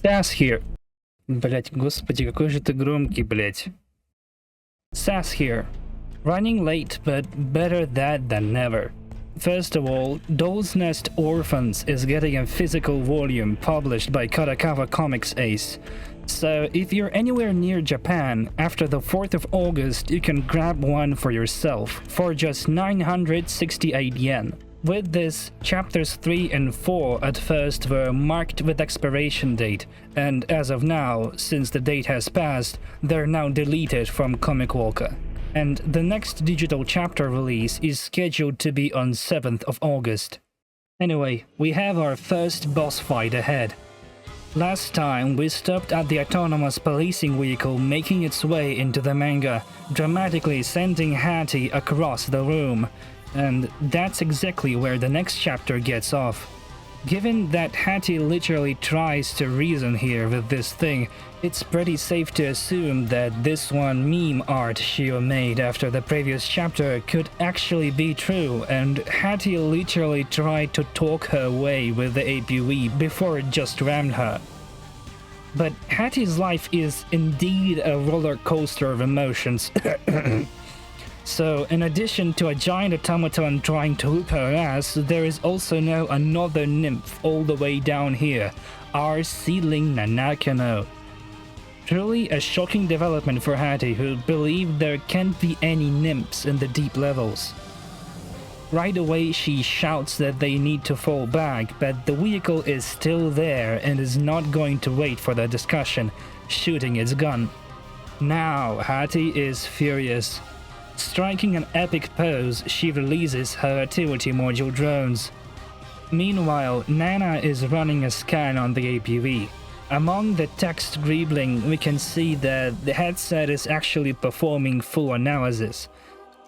Sass here. Блять, господи, какой же ты громкий, блять. Sass here. Running late, but better that than never. First of all, Doll's Nest Orphans is getting a physical volume published by Kadokawa Comics Ace. So if you're anywhere near Japan, after the 4th of August, you can grab one for yourself for just 968 yen. With this, chapters 3 and 4 at first were marked with expiration date, and as of now, since the date has passed, they're now deleted from Comic Walker. And the next digital chapter release is scheduled to be on 7th of August. Anyway, we have our first boss fight ahead. Last time, we stopped at the autonomous policing vehicle making its way into the manga, dramatically sending Hattie across the room. And that's exactly where the next chapter gets off. Given that Hattie literally tries to reason here with this thing, it's pretty safe to assume that this one meme art Shio made after the previous chapter could actually be true, and Hattie literally tried to talk her way with the APV before it just rammed her. But Hattie's life is indeed a roller coaster of emotions. So, in addition to a giant automaton trying to whoop her ass, there is also now another nymph all the way down here, our seedling Nanakano. Truly a shocking development for Hattie, who believed there can't be any nymphs in the deep levels. Right away she shouts that they need to fall back, but the vehicle is still there and is not going to wait for the discussion, shooting its gun. Now Hattie is furious. Striking an epic pose, she releases her activity module drones. Meanwhile, Nana is running a scan on the APV. Among the text greebling, we can see that the headset is actually performing full analysis,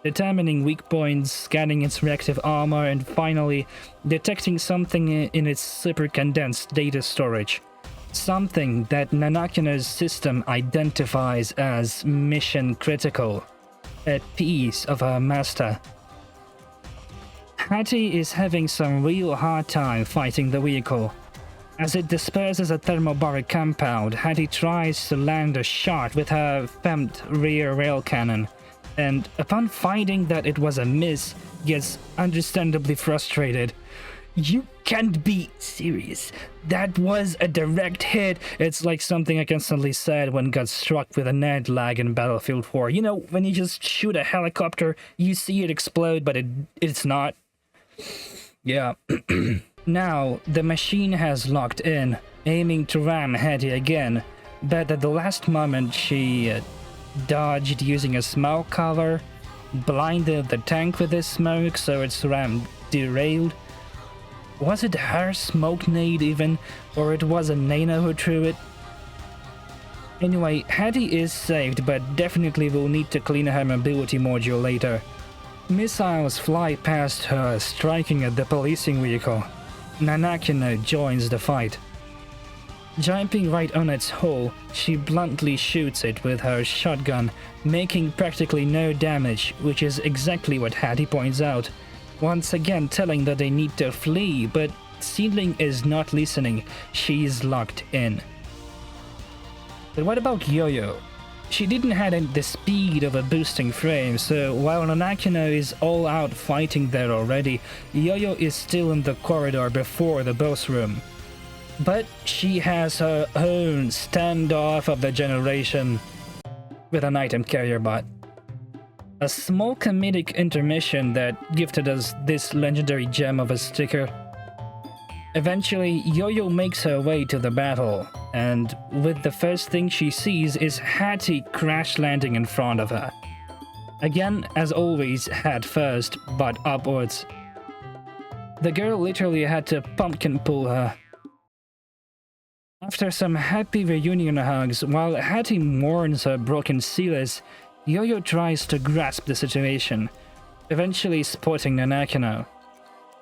determining weak points, scanning its reactive armor, and finally, detecting something in its super condensed data storage. Something that Nanakino's system identifies as mission critical. A piece of her master. Hattie is having some real hard time fighting the vehicle. As it disperses a thermobaric compound, Hattie tries to land a shot with her femmed rear rail cannon, and upon finding that it was a miss, gets understandably frustrated. You can't be serious. That was a direct hit. It's like something I constantly said when got struck with a net lag in Battlefield 4. You know, when you just shoot a helicopter, you see it explode, but it's not. Yeah. Now, the machine has locked in, aiming to ram Hattie again, but at the last moment she dodged using a smoke cover, blinded the tank with this smoke so its ram derailed. Was it her smoke nade even, or it was a Nana who threw it? Anyway, Hattie is saved, but definitely will need to clean her mobility module later. Missiles fly past her, striking at the policing vehicle. Nanakino joins the fight. Jumping right on its hull, she bluntly shoots it with her shotgun, making practically no damage, which is exactly what Hattie points out. Once again telling that they need to flee, but Seedling is not listening. She's locked in. But what about Yo-Yo? She didn't have the speed of a boosting frame, so while Nanakino is all out fighting there already, Yo-Yo is still in the corridor before the boss room. But she has her own standoff of the generation with an item carrier bot. A small comedic intermission that gifted us this legendary gem of a sticker. Eventually, Yo-Yo makes her way to the battle, and with the first thing she sees is Hattie crash landing in front of her. Again, as always, head first, but upwards. The girl literally had to pumpkin pull her. After some happy reunion hugs, while Hattie mourns her broken Silas, Yo-Yo tries to grasp the situation, eventually spotting Nanakino.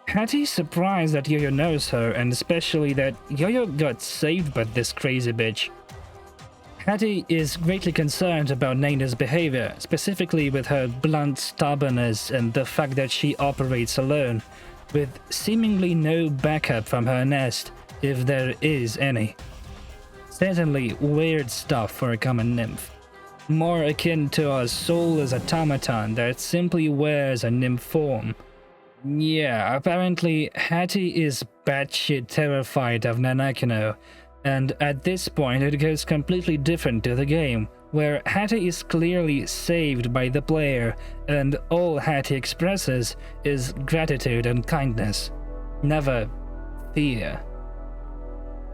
Hattie's surprised that Yo-Yo knows her, and especially that Yo-Yo got saved by this crazy bitch. Hattie is greatly concerned about Nana's behavior, specifically with her blunt stubbornness and the fact that she operates alone, with seemingly no backup from her nest, if there is any. certainly weird stuff for a common nymph. More akin to a soulless automaton that simply wears a nymph form. Yeah, apparently Hattie is batshit terrified of Nanakino, and at this point it goes completely different to the game, where Hattie is clearly saved by the player, and all Hattie expresses is gratitude and kindness, never fear.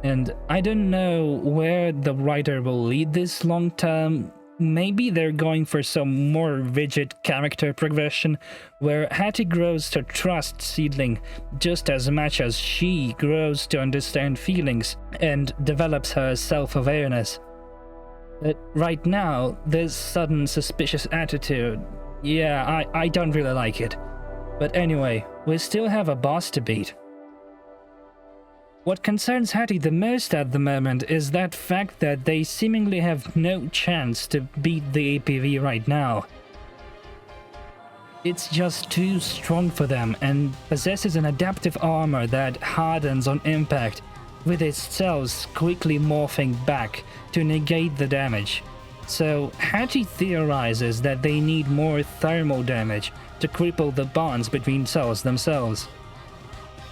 And I don't know where the writer will lead this long term. Maybe they're going for some more rigid character progression, where Hattie grows to trust Seedling just as much as she grows to understand feelings and develops her self-awareness. But right now, this sudden suspicious attitude, yeah, I don't really like it. But anyway, we still have a boss to beat. What concerns Hattie the most at the moment is that fact that they seemingly have no chance to beat the APV right now. It's just too strong for them and possesses an adaptive armor that hardens on impact, with its cells quickly morphing back to negate the damage. So Hattie theorizes that they need more thermal damage to cripple the bonds between cells themselves.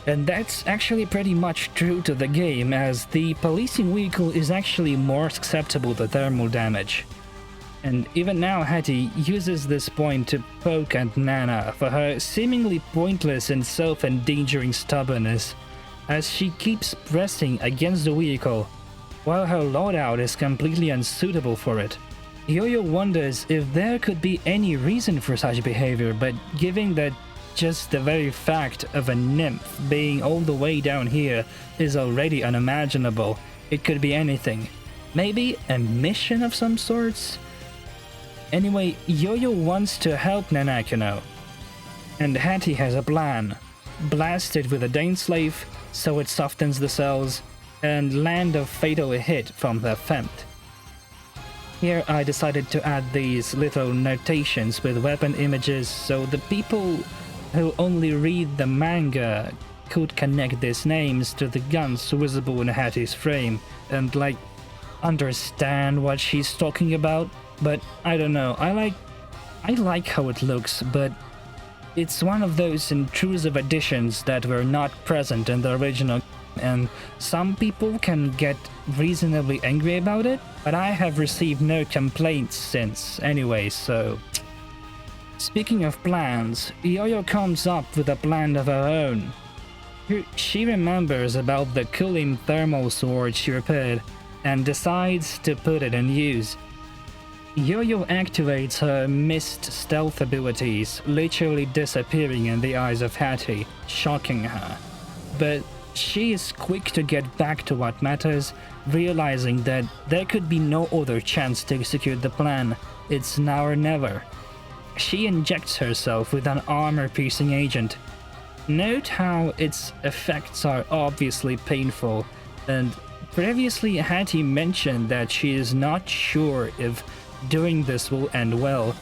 And that's actually pretty much true to the game, as the policing vehicle is actually more susceptible to thermal damage. And even now Hattie uses this point to poke at Nana for her seemingly pointless and self-endangering stubbornness, as she keeps pressing against the vehicle, while her loadout is completely unsuitable for it. Yo-Yo wonders if there could be any reason for such behavior, but given that just the very fact of a nymph being all the way down here is already unimaginable, it could be anything. Maybe a mission of some sorts? Anyway, Yo-Yo wants to help Nanakino, and Hattie has a plan. Blast it with a Daneslave so it softens the cells, and land a fatal hit from the Fempt. Here I decided to add these little notations with weapon images so the people who only read the manga could connect these names to the guns visible in Hattie's frame and like understand what she's talking about. But I don't know, I like how it looks, but it's one of those intrusive additions that were not present in the original, and some people can get reasonably angry about it, but I have received no complaints since anyway, so... Speaking of plans, Yo-Yo comes up with a plan of her own. She remembers about the cooling thermal sword she repaired, and decides to put it in use. Yo-Yo activates her mist stealth abilities, literally disappearing in the eyes of Hattie, shocking her. But she is quick to get back to what matters, realizing that there could be no other chance to execute the plan. It's now or never. She injects herself with an armor-piercing agent. Note how its effects are obviously painful, and previously Hattie mentioned that she is not sure if doing this will end well.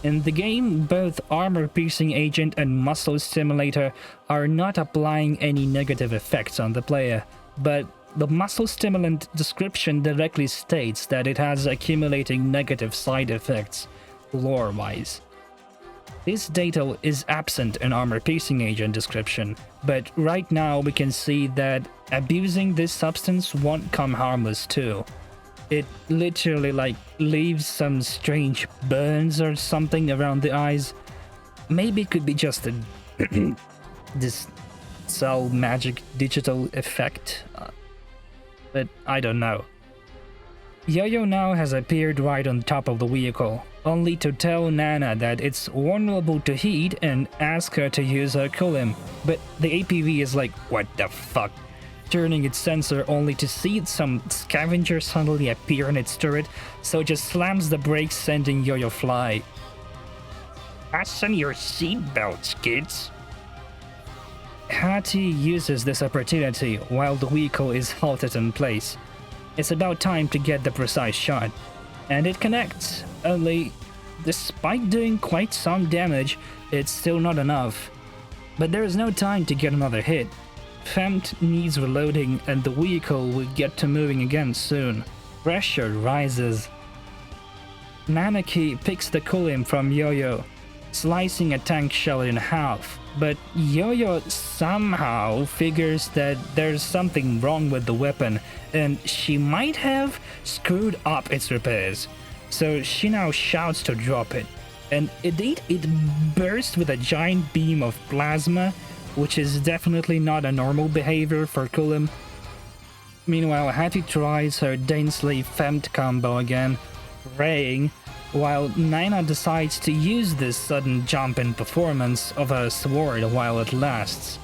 In the game, both armor-piercing agent and muscle stimulator are not applying any negative effects on the player, but the muscle stimulant description directly states that it has accumulating negative side effects, lore-wise. This data is absent in armor-piercing agent description, but right now we can see that abusing this substance won't come harmless too. It literally leaves some strange burns or something around the eyes. Maybe it could be just a this cell magic digital effect, but I don't know. Yo-Yo now has appeared right on top of the vehicle, only to tell Nana that it's vulnerable to heat and ask her to use her cooling, but the APV is like, what the fuck? Turning its sensor only to see some scavenger suddenly appear in its turret, so it just slams the brakes, sending Yo-Yo fly. Fasten your seatbelts, kids. Hattie uses this opportunity while the vehicle is halted in place. It's about time to get the precise shot, and it connects, only despite doing quite some damage, it's still not enough. But there is no time to get another hit. Femt needs reloading and the vehicle will get to moving again soon. Pressure rises. Nanaki picks the kulim from Yo-Yo, slicing a tank shell in half, but Yo-Yo somehow figures that there's something wrong with the weapon and she might have screwed up its repairs. So she now shouts to drop it, and indeed it bursts with a giant beam of plasma, which is definitely not a normal behavior for kulim. Meanwhile, Hattie tries her densely femmed combo again, praying, while Nina decides to use this sudden jump in performance of her sword while it lasts.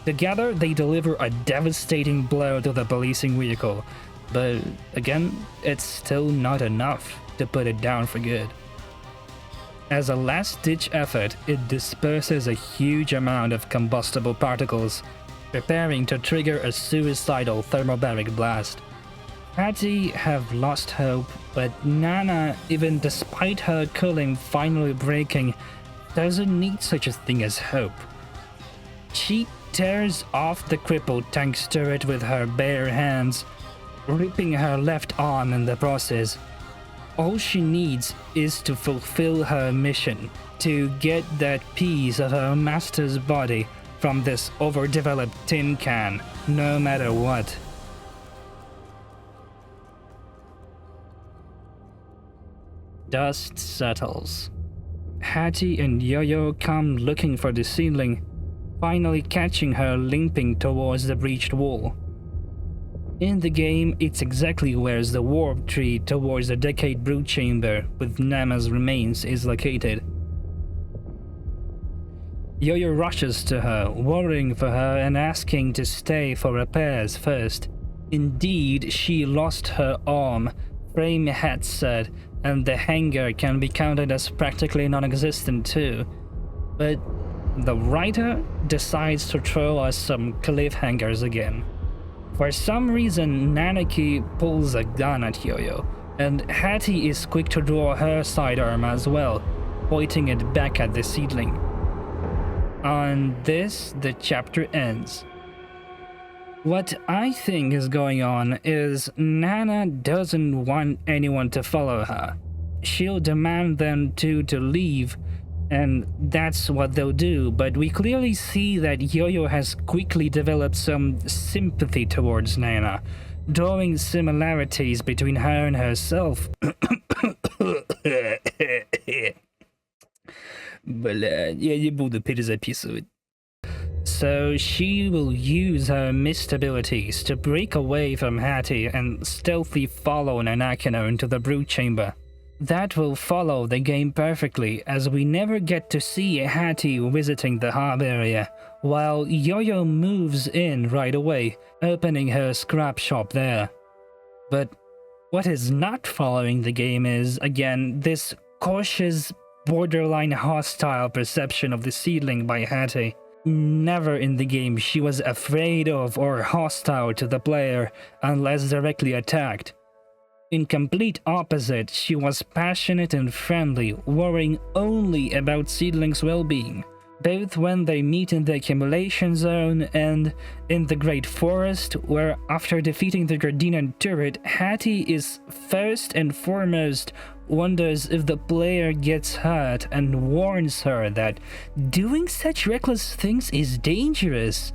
Together, they deliver a devastating blow to the policing vehicle, but again, it's still not enough to put it down for good. As a last-ditch effort, it disperses a huge amount of combustible particles, preparing to trigger a suicidal thermobaric blast. Hattie have lost hope, but Nana, even despite her cooling finally breaking, doesn't need such a thing as hope. She tears off the crippled tank's turret with her bare hands, ripping her left arm in the process. All she needs is to fulfill her mission, to get that piece of her master's body from this overdeveloped tin can, no matter what. Dust settles. Hattie and Yo-Yo come looking for the ceiling, finally catching her limping towards the breached wall. In the game, it's exactly where the warp tree towards the decayed brood chamber with Nama's remains is located. Yo-Yo rushes to her, worrying for her and asking to stay for repairs first. Indeed, she lost her arm, frame had said, and the hanger can be counted as practically non-existent too. But the writer decides to throw us some cliffhangers again. For some reason, Nanaki pulls a gun at Yo-Yo, and Hattie is quick to draw her sidearm as well, pointing it back at the seedling. On this, the chapter ends. What I think is going on is Nana doesn't want anyone to follow her. She'll demand them to leave, and that's what they'll do, but we clearly see that Yo-Yo has quickly developed some sympathy towards Nana, drawing similarities between her and herself. Блядь, я не буду перезаписывать. So she will use her mist abilities to break away from Hattie and stealthily follow Nanakino into the brood chamber. That will follow the game perfectly, as we never get to see Hattie visiting the hub area, while Yo-Yo moves in right away, opening her scrap shop there. But what is not following the game is, again, this cautious, borderline hostile perception of the seedling by Hattie. Never in the game she was afraid of or hostile to the player unless directly attacked. In complete opposite, she was passionate and friendly, worrying only about seedlings' well-being, both when they meet in the accumulation zone and in the Great Forest, where after defeating the Gardenian turret, Hattie is first and foremost wonders if the player gets hurt and warns her that doing such reckless things is dangerous.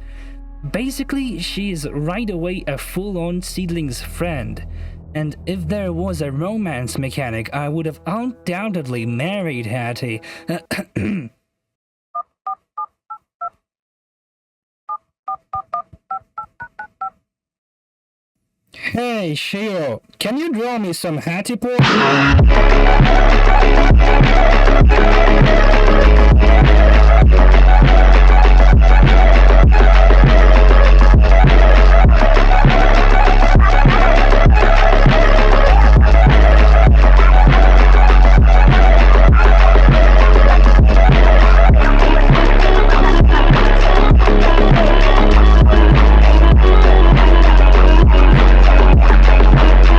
Basically, she is right away a full-on seedling's friend. And if there was a romance mechanic, I would have undoubtedly married Hattie. Hey, Shio, can you draw me some Hattie porn?